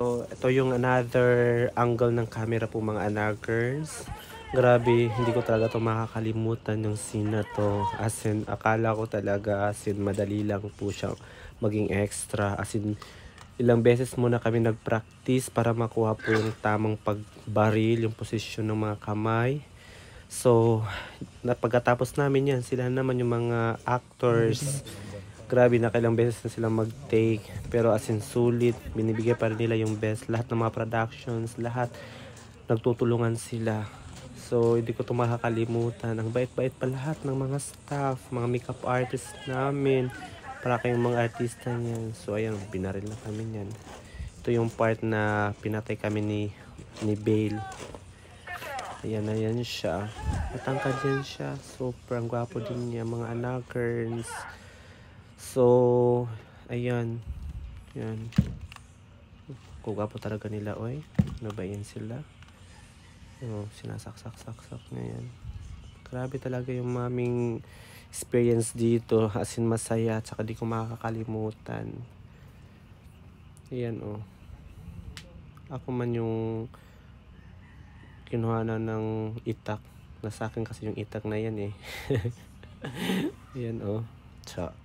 So, ito yung another angle ng camera po mga anagers. Grabe, hindi ko talaga to makakalimutan yung scene na to. As in, akala ko talaga as in madali lang po siya maging extra. As in, ilang beses muna kami nag-practice para makuha po yung tamang pagbaril, yung posisyon ng mga kamay. So, pagkatapos namin yan, sila naman yung mga actors. Grabe, nakailang beses na silang mag-take. Pero as in, sulit. Binibigay pa rin nila yung best. Lahat ng mga productions, lahat nagtutulungan sila. So, hindi ko ito makakalimutan. Ang bait-bait pa lahat ng mga staff, mga makeup artists namin. Para kayong mga artista niyan. So, ayan, binaril na kami niyan. Ito yung part na pinatay kami ni Bale. Ayan, ayan siya. Matangkad yan siya. Sobrang gwapo din niya. Mga anakers. So, ayan. Yan. Kugwapo talaga nila, oy. Nabayin sila. Oh, sinasaksak-saksak na yan. Grabe talaga yung maming experience dito. As in, masaya. Tsaka di ko makakalimutan. Ayan, oh. Ako man yung kinuha na ng itak. Nasa akin kasi yung itak na yan, eh. Ayan, oh. Tsa.